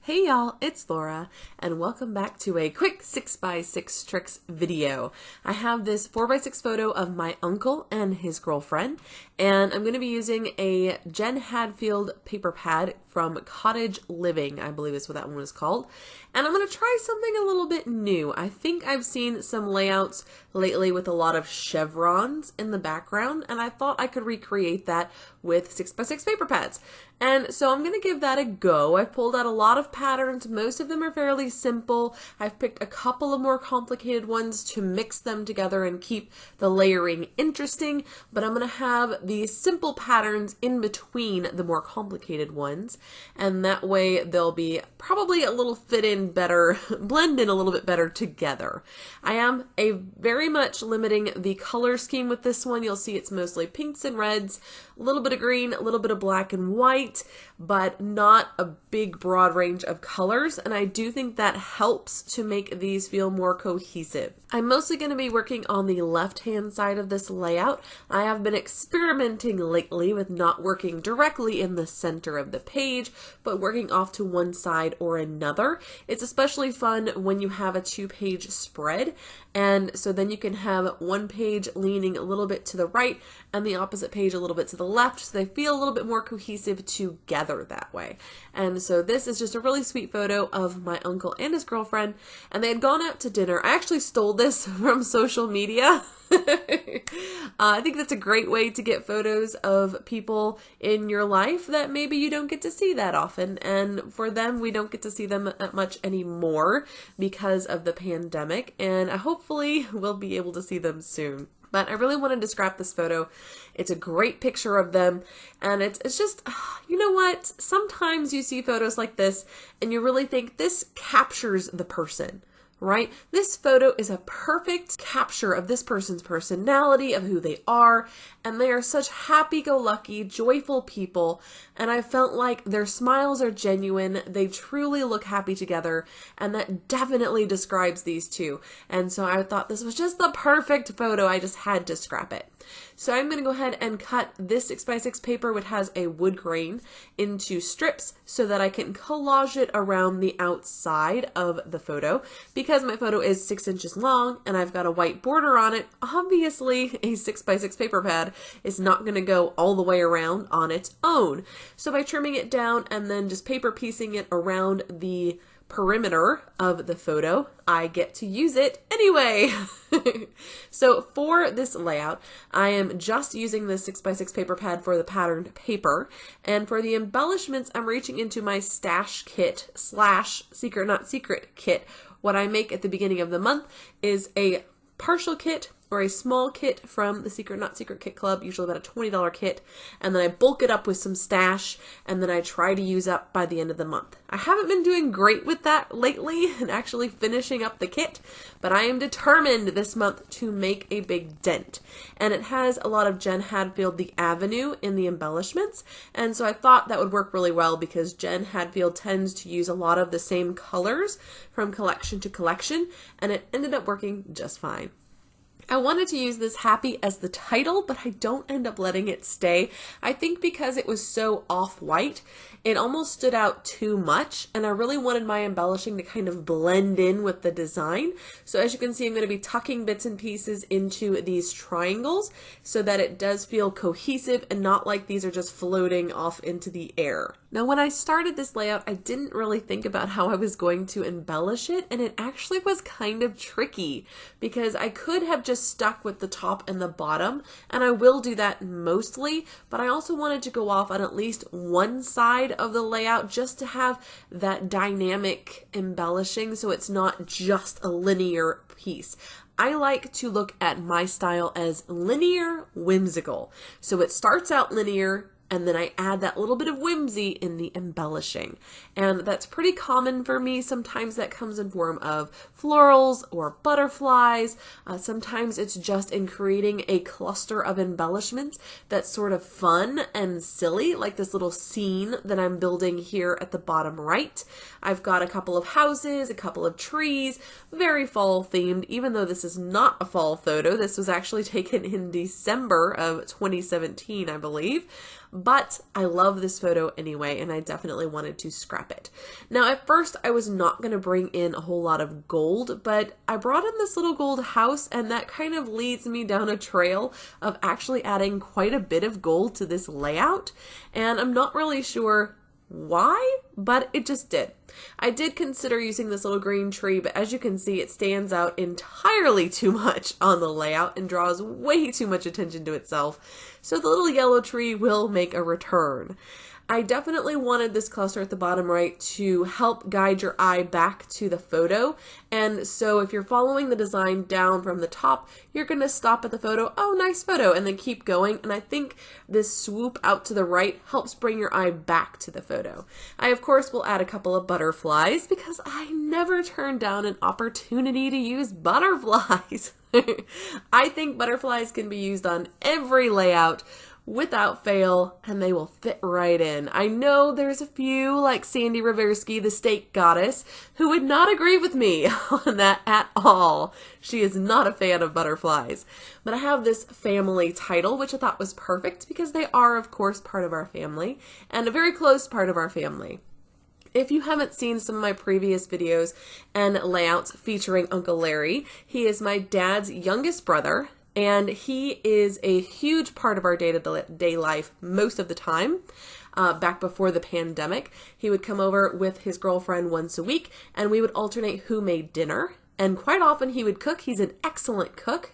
Hey y'all, it's Laura, and welcome back to a quick 6x6 tricks video. I have this 4x6 photo of my uncle and his girlfriend, and I'm going to be using a Jen Hadfield paper pad from Cottage Living, I believe is what that one was called. And I'm going to try something a little bit new. I think I've seen some layouts lately with a lot of chevrons in the background, and I thought I could recreate that with 6x6 paper pads. And so I'm going to give that a go. I've pulled out a lot of patterns. Most of them are fairly simple. I've picked a couple of more complicated ones to mix them together and keep the layering interesting, but I'm going to have these simple patterns in between the more complicated ones, and that way they'll be probably a little fit in better, blend in a little bit better together. I am very much limiting the color scheme with this one. You'll see it's mostly pinks and reds, a little bit of green, a little bit of black and white, but not a big broad range of colors, and I do think that helps to make these feel more cohesive. I'm mostly going to be working on the left-hand side of this layout. I have been experimenting lately with not working directly in the center of the page, but working off to one side or another. It's especially fun when you have a two-page spread, and so then you can have one page leaning a little bit to the right and the opposite page a little bit to the left, so they feel a little bit more cohesive together that way. And so this is just a really sweet photo of my uncle and his girlfriend, and they had gone out to dinner. I actually stole this from social media. I think that's a great way to get photos of people in your life that maybe you don't get to see that often, and for them we don't get to see them that much anymore because of the pandemic, and hopefully we'll be able to see them soon. But I really wanted to scrap this photo. It's a great picture of them, and it's just, you know what? Sometimes you see photos like this and you really think this captures the person, right? This photo is a perfect capture of this person's personality, of who they are, and they are such happy-go-lucky, joyful people, and I felt like their smiles are genuine, they truly look happy together, and that definitely describes these two. And so I thought this was just the perfect photo. I just had to scrap it. So I'm going to go ahead and cut this 6x6 paper, which has a wood grain, into strips so that I can collage it around the outside of the photo. Because my photo is 6 inches long and I've got a white border on it, obviously a 6x6 paper pad is not going to go all the way around on its own. So by trimming it down and then just paper piecing it around the perimeter of the photo, I get to use it anyway. So for this layout, I am just using this 6x6 paper pad for the patterned paper, and for the embellishments, I'm reaching into my stash kit / secret not secret kit. What I make at the beginning of the month is a partial kit or a small kit from the Secret Not Secret Kit Club, usually about a $20 kit, and then I bulk it up with some stash, and then I try to use up by the end of the month. I haven't been doing great with that lately and actually finishing up the kit, but I am determined this month to make a big dent. And it has a lot of Jen Hadfield, the Avenue, in the embellishments, and so I thought that would work really well because Jen Hadfield tends to use a lot of the same colors from collection to collection, and it ended up working just fine. I wanted to use this happy as the title, but I don't end up letting it stay. I think because it was so off-white, it almost stood out too much, and I really wanted my embellishing to kind of blend in with the design. So as you can see, I'm going to be tucking bits and pieces into these triangles so that it does feel cohesive and not like these are just floating off into the air. Now, when I started this layout, I didn't really think about how I was going to embellish it, and it actually was kind of tricky because I could have just stuck with the top and the bottom, and I will do that mostly, but I also wanted to go off on at least one side of the layout just to have that dynamic embellishing so it's not just a linear piece. I like to look at my style as linear, whimsical. So it starts out linear, and then I add that little bit of whimsy in the embellishing. And that's pretty common for me. Sometimes that comes in form of florals or butterflies. Sometimes it's just in creating a cluster of embellishments that's sort of fun and silly, like this little scene that I'm building here at the bottom right. I've got a couple of houses, a couple of trees, very fall themed, even though this is not a fall photo. This was actually taken in December of 2017, I believe. but I love this photo anyway, and I definitely wanted to scrap it. Now, at first, I was not going to bring in a whole lot of gold, but I brought in this little gold house, and that kind of leads me down a trail of actually adding quite a bit of gold to this layout, and I'm not really sure why, but it just did. I did consider using this little green tree, but as you can see, it stands out entirely too much on the layout and draws way too much attention to itself. So the little yellow tree will make a return. I definitely wanted this cluster at the bottom right to help guide your eye back to the photo. And so if you're following the design down from the top, you're going to stop at the photo, oh, nice photo, and then keep going. And I think this swoop out to the right helps bring your eye back to the photo. I, of course, will add a couple of butterflies because I never turn down an opportunity to use butterflies. I think butterflies can be used on every layout without fail, and they will fit right in. I know there's a few, like Sandy Reversky, the steak goddess, who would not agree with me on that at all. She is not a fan of butterflies. But I have this family title, which I thought was perfect because they are, of course, part of our family, and a very close part of our family. If you haven't seen some of my previous videos and layouts featuring Uncle Larry, he is my dad's youngest brother, and he is a huge part of our day-to-day life most of the time. Back before the pandemic, he would come over with his girlfriend once a week, and we would alternate who made dinner. And quite often he would cook. He's an excellent cook.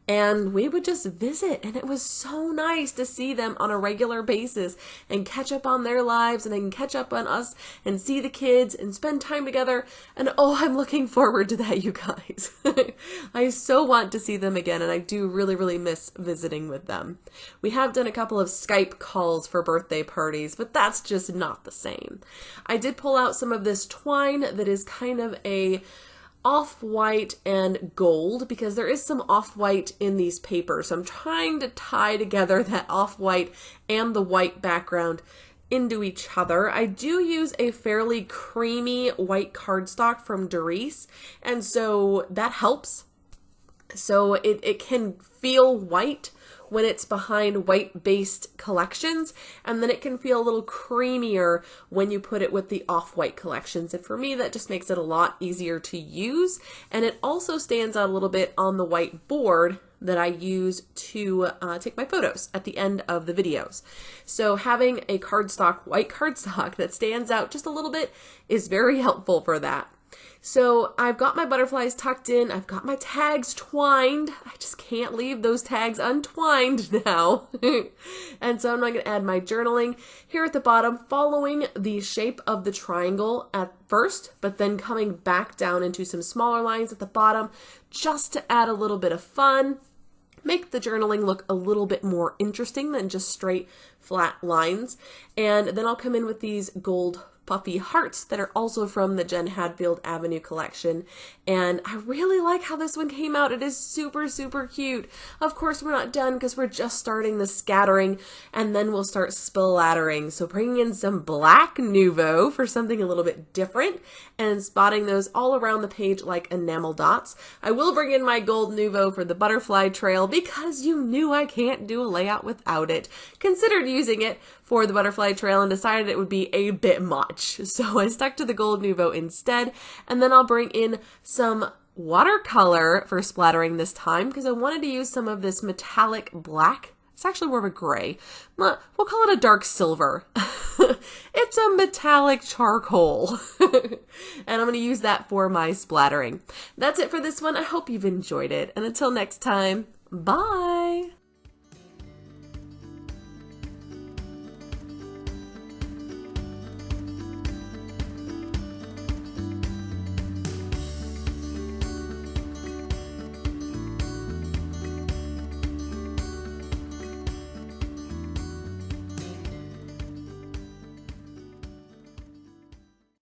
And we would just visit, and it was so nice to see them on a regular basis and catch up on their lives, and they can catch up on us and see the kids and spend time together. And oh, I'm looking forward to that, you guys. I so want to see them again, and I do really, really miss visiting with them. We have done a couple of Skype calls for birthday parties, but that's just not the same. I did pull out some of this twine that is kind of a off-white and gold because there is some off-white in these papers. So I'm trying to tie together that off-white and the white background into each other. I do use a fairly creamy white cardstock from Doris, and so that helps. So it can feel white when it's behind white-based collections, and then it can feel a little creamier when you put it with the off-white collections. And for me, that just makes it a lot easier to use, and it also stands out a little bit on the white board that I use to take my photos at the end of the videos. So having a cardstock, white cardstock that stands out just a little bit is very helpful for that. So I've got my butterflies tucked in, I've got my tags twined, I just can't leave those tags untwined now. And so I'm going to add my journaling here at the bottom, following the shape of the triangle at first, but then coming back down into some smaller lines at the bottom, just to add a little bit of fun, make the journaling look a little bit more interesting than just straight flat lines. And then I'll come in with these gold puffy hearts that are also from the Jen Hadfield Avenue collection, and I really like how this one came out. It is super, super cute. Of course, we're not done because we're just starting the scattering, and then we'll start splattering. So bringing in some black Nouveau for something a little bit different, and spotting those all around the page like enamel dots. I will bring in my gold Nouveau for the butterfly trail because you knew I can't do a layout without it. Considered using it for the butterfly trail and decided it would be a bit much. So I stuck to the gold Nouveau instead, and then I'll bring in some watercolor for splattering this time because I wanted to use some of this metallic black. It's actually more of a gray. We'll call it a dark silver. It's a metallic charcoal. And I'm going to use that for my splattering. That's it for this one. I hope you've enjoyed it. And until next time, bye!